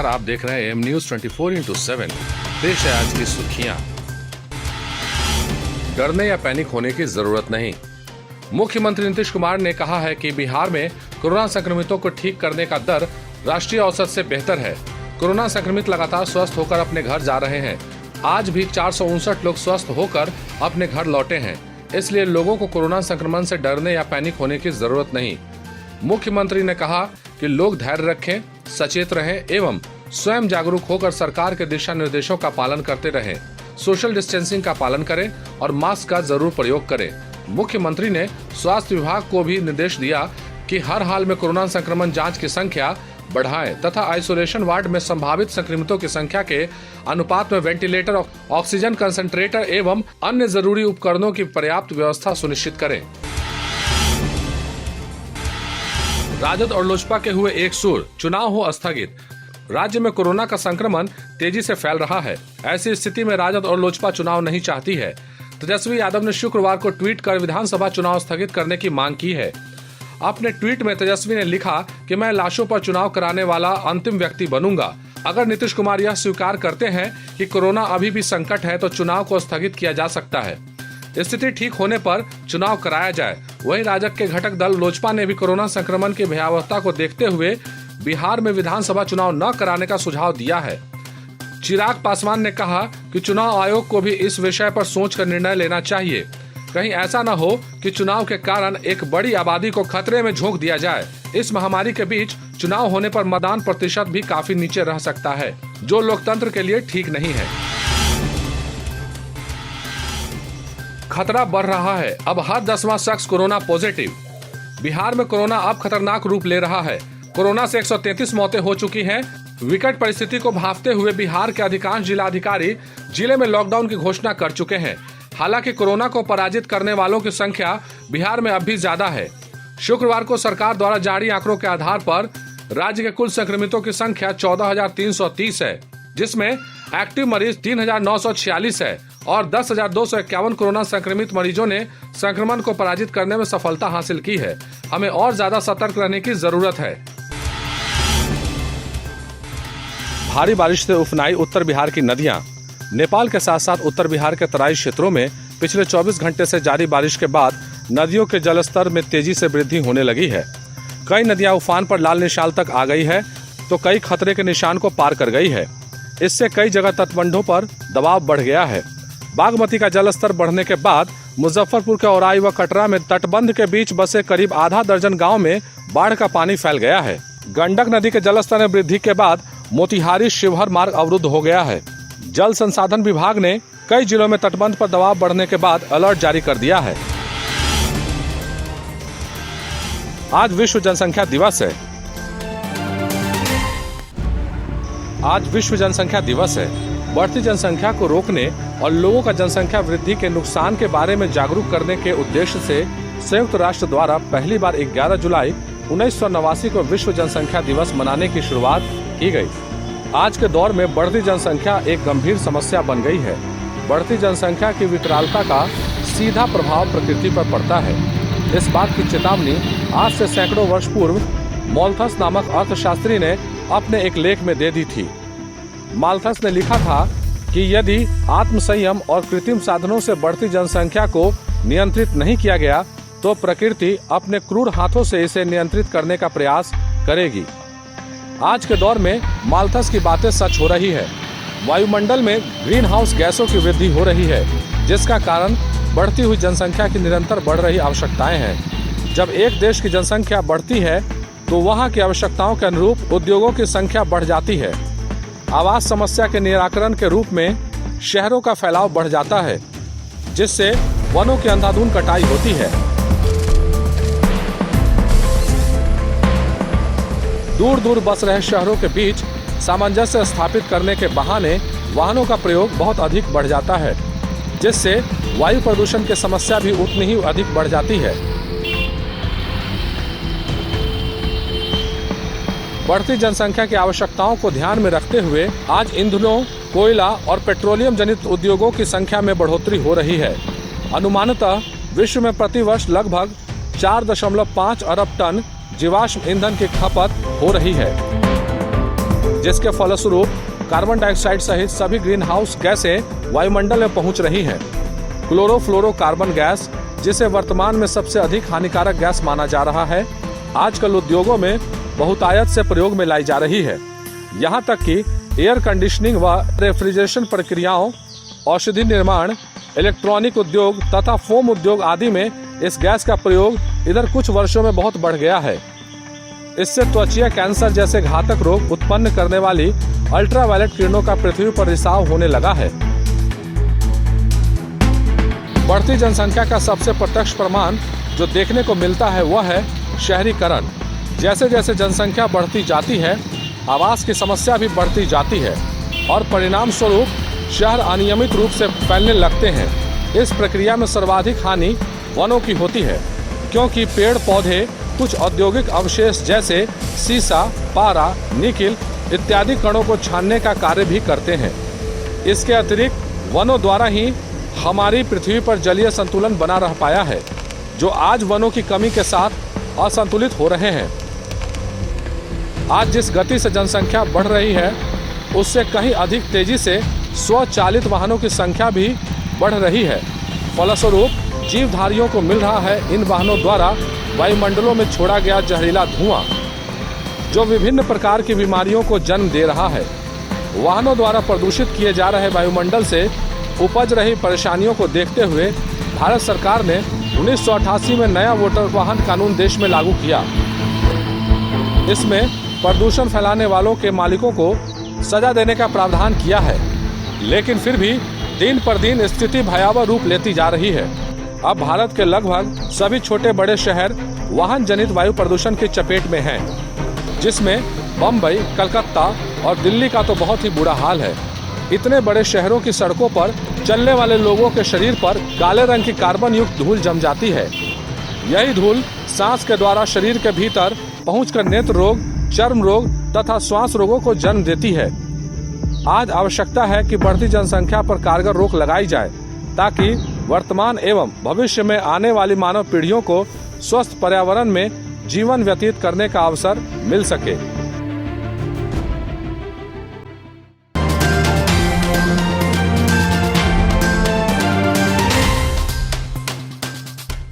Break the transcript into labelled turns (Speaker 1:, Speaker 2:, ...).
Speaker 1: नमस्कार, आप देख रहे हैं एम न्यूज 24/7। पेश है आज की सुर्खियां। डरने या पैनिक होने की जरूरत नहीं। मुख्यमंत्री नीतीश कुमार ने कहा है कि बिहार में कोरोना संक्रमितों को ठीक करने का दर राष्ट्रीय औसत से बेहतर है। कोरोना संक्रमित लगातार स्वस्थ होकर अपने घर जा रहे हैं। आज भी 459 लोग स्वस्थ होकर अपने घर लौटे हैं। इसलिए लोगों को कोरोना संक्रमण से डरने या पैनिक होने की जरूरत नहीं। मुख्यमंत्री ने कहा कि लोग धैर्य रखें, सचेत रहें एवं स्वयं जागरूक होकर सरकार के दिशा निर्देशों का पालन करते रहें। सोशल डिस्टेंसिंग का पालन करें और मास्क का जरूर प्रयोग करें। मुख्यमंत्री ने स्वास्थ्य विभाग को भी निर्देश दिया कि हर हाल में कोरोना संक्रमण जांच की संख्या बढ़ाएं तथा आइसोलेशन वार्ड में संभावित संक्रमितों की संख्या के अनुपात में वेंटिलेटर, ऑक्सीजन कंसंट्रेटर एवं अन्य जरूरी उपकरणों की पर्याप्त व्यवस्था सुनिश्चित करें। राजद और लोजपा के हुए एक सुर, चुनाव हो स्थगित। राज्य में कोरोना का संक्रमण तेजी से फैल रहा है। ऐसी स्थिति में राजद और लोजपा चुनाव नहीं चाहती है। तेजस्वी यादव ने शुक्रवार को ट्वीट कर विधानसभा चुनाव स्थगित करने की मांग की है। अपने ट्वीट में तेजस्वी ने लिखा कि मैं लाशों पर चुनाव कराने वाला अंतिम व्यक्ति बनूंगा। अगर नीतीश कुमार यह स्वीकार करते हैं कि कोरोना अभी भी संकट है तो चुनाव को स्थगित किया जा सकता है। स्थिति ठीक होने पर चुनाव कराया जाए। वहीं राजद के घटक दल लोजपा ने भी कोरोना संक्रमण की भयावहता को देखते हुए बिहार में विधानसभा चुनाव न कराने का सुझाव दिया है। चिराग पासवान ने कहा कि चुनाव आयोग को भी इस विषय पर सोचकर निर्णय लेना चाहिए। कहीं ऐसा न हो कि चुनाव के कारण एक बड़ी आबादी को खतरे में झोंक दिया जाए। इस महामारी के बीच चुनाव होने पर मतदान प्रतिशत भी काफी नीचे रह सकता है, जो लोकतंत्र के लिए ठीक नहीं है। खतरा बढ़ रहा है, अब हर 10वां शख्स कोरोना पॉजिटिव। बिहार में कोरोना अब खतरनाक रूप ले रहा है। कोरोना से 133 मौतें हो चुकी हैं। विकट परिस्थिति को भांपते हुए बिहार के अधिकांश जिलाधिकारी जिले में लॉकडाउन की घोषणा कर चुके हैं। हालांकि कोरोना को पराजित करने वालों की संख्या बिहार में अब भी ज्यादा है। शुक्रवार को सरकार द्वारा जारी आंकड़ों के आधार पर राज्य के कुल संक्रमितों की संख्या 14,330 है, जिसमें एक्टिव मरीज 3,946 है और 10,251 कोरोना संक्रमित मरीजों ने संक्रमण को पराजित करने में सफलता हासिल की है। हमें और ज्यादा सतर्क रहने की जरूरत है। भारी बारिश से उफनाई उत्तर बिहार की नदियां। नेपाल के साथ साथ उत्तर बिहार के तराई क्षेत्रों में पिछले 24 घंटे से जारी बारिश के बाद नदियों के जलस्तर में तेजी से वृद्धि होने लगी है। कई नदियां उफान पर लाल निशान तक आ गई है तो कई खतरे के निशान को पार कर गई है। इससे कई जगह तटबंधों पर दबाव बढ़ गया है। बागमती का जलस्तर बढ़ने के बाद मुजफ्फरपुर के औराई व कटरा में तटबंध के बीच बसे करीब आधा दर्जन गांव में बाढ़ का पानी फैल गया है। गंडक नदी के जलस्तर में वृद्धि के बाद मोतिहारी शिवहर मार्ग अवरुद्ध हो गया है। जल संसाधन विभाग ने कई जिलों में तटबंध पर दबाव बढ़ने के बाद अलर्ट जारी कर दिया है। आज विश्व जनसंख्या दिवस है। आज विश्व जनसंख्या दिवस है। बढ़ती जनसंख्या को रोकने और लोगों का जनसंख्या वृद्धि के नुकसान के बारे में जागरूक करने के उद्देश्य से संयुक्त राष्ट्र द्वारा पहली बार 11 जुलाई 1989 को विश्व जनसंख्या दिवस मनाने की शुरुआत की गई। आज के दौर में बढ़ती जनसंख्या एक गंभीर समस्या बन गई है। बढ़ती जनसंख्या की विकरालता का सीधा प्रभाव प्रकृति पर पड़ता है। इस बात की चेतावनी आज से सैकड़ों वर्ष पूर्व माल्थस नामक अर्थशास्त्री ने अपने एक लेख में दे दी थी। माल्थस ने लिखा था कि यदि आत्मसंयम और कृत्रिम साधनों से बढ़ती जनसंख्या को नियंत्रित नहीं किया गया तो प्रकृति अपने क्रूर हाथों से इसे नियंत्रित करने का प्रयास करेगी। आज के दौर में माल्थस की बातें सच हो रही है। वायुमंडल में ग्रीन हाउस गैसों की वृद्धि हो रही है, जिसका कारण बढ़ती हुई जनसंख्या की निरंतर बढ़ रही आवश्यकताएं हैं। जब एक देश की जनसंख्या बढ़ती है तो वहां की आवश्यकताओं के अनुरूप उद्योगों की संख्या बढ़ जाती है। आवास समस्या के निराकरण के रूप में शहरों का फैलाव बढ़ जाता है, जिससे वनों की अंधाधुंध कटाई होती है। दूर दूर बस रहे शहरों के बीच सामंजस्य स्थापित करने के बहाने वाहनों का प्रयोग बहुत अधिक बढ़ जाता है, जिससे वायु प्रदूषण की समस्या भी उतनी ही अधिक बढ़ जाती है। बढ़ती जनसंख्या की आवश्यकताओं को ध्यान में रखते हुए आज ईंधनों, कोयला और पेट्रोलियम जनित उद्योगों की संख्या में बढ़ोतरी हो रही है। अनुमानतः विश्व में प्रतिवर्ष लगभग 4.5 अरब टन जीवाश्म ईंधन की खपत हो रही है। जिसके फलस्वरूप कार्बन डाइऑक्साइड सहित सभी ग्रीन हाउस गैसें वायुमंडल में पहुंच रही हैं। क्लोरोफ्लोरोकार्बन गैस, जिसे वर्तमान में सबसे अधिक हानिकारक गैस माना जा रहा है, आजकल उद्योगों में बहुतायत से प्रयोग में लाई जा रही है। यहाँ तक कि एयर कंडीशनिंग व रेफ्रिजरेशन प्रक्रियाओं, औषधि निर्माण, इलेक्ट्रॉनिक उद्योग तथा फोम उद्योग आदि में इस गैस का प्रयोग इधर कुछ वर्षों में बहुत बढ़ गया है। इससे त्वचीय कैंसर जैसे घातक रोग उत्पन्न करने वाली अल्ट्रावायलेट किरणों का पृथ्वी पर रिसाव होने लगा है। बढ़ती जनसंख्या का सबसे प्रत्यक्ष प्रमाण जो देखने को मिलता है वह है शहरीकरण। जैसे जैसे जनसंख्या बढ़ती जाती है, आवास की समस्या भी बढ़ती जाती है और परिणाम स्वरूप शहर अनियमित रूप से फैलने लगते हैं। इस प्रक्रिया में सर्वाधिक हानि वनों की होती है, क्योंकि पेड़ पौधे कुछ औद्योगिक अवशेष जैसे सीसा, पारा, निकिल इत्यादि कणों को छानने का कार्य भी करते हैं। इसके अतिरिक्त वनों द्वारा ही हमारी पृथ्वी पर जलीय संतुलन बना रह पाया है, जो आज वनों की कमी के साथ असंतुलित हो रहे हैं। आज जिस गति से जनसंख्या बढ़ रही है, उससे कहीं अधिक तेजी से स्वचालित वाहनों की संख्या भी बढ़ रही है। फलस्वरूप जीवधारियों को मिल रहा है इन वाहनों द्वारा वायुमंडलों में छोड़ा गया जहरीला धुआं, जो विभिन्न प्रकार की बीमारियों को जन्म दे रहा है। वाहनों द्वारा प्रदूषित किए जा रहे वायुमंडल से उपज रही परेशानियों को देखते हुए भारत सरकार ने 1988 में नया मोटर वाहन कानून देश में लागू किया। इसमें प्रदूषण फैलाने वालों के मालिकों को सजा देने का प्रावधान किया है, लेकिन फिर भी दिन पर दिन स्थिति भयावह रूप लेती जा रही है। अब भारत के लगभग सभी छोटे बड़े शहर वाहन जनित वायु प्रदूषण की चपेट में हैं, जिसमें बम्बई, कलकत्ता और दिल्ली का तो बहुत ही बुरा हाल है। इतने बड़े शहरों की सड़कों पर चलने वाले लोगों के शरीर पर काले रंग की कार्बन युक्त धूल जम जाती है। यही धूल सांस के द्वारा शरीर के भीतर पहुंचकर नेत्र रोग, चर्म रोग तथा श्वास रोगों को जन्म देती है। आज आवश्यकता है कि बढ़ती जनसंख्या पर कारगर रोक लगाई जाए, ताकि वर्तमान एवं भविष्य में आने वाली मानव पीढ़ियों को स्वस्थ पर्यावरण में जीवन व्यतीत करने का अवसर मिल सके।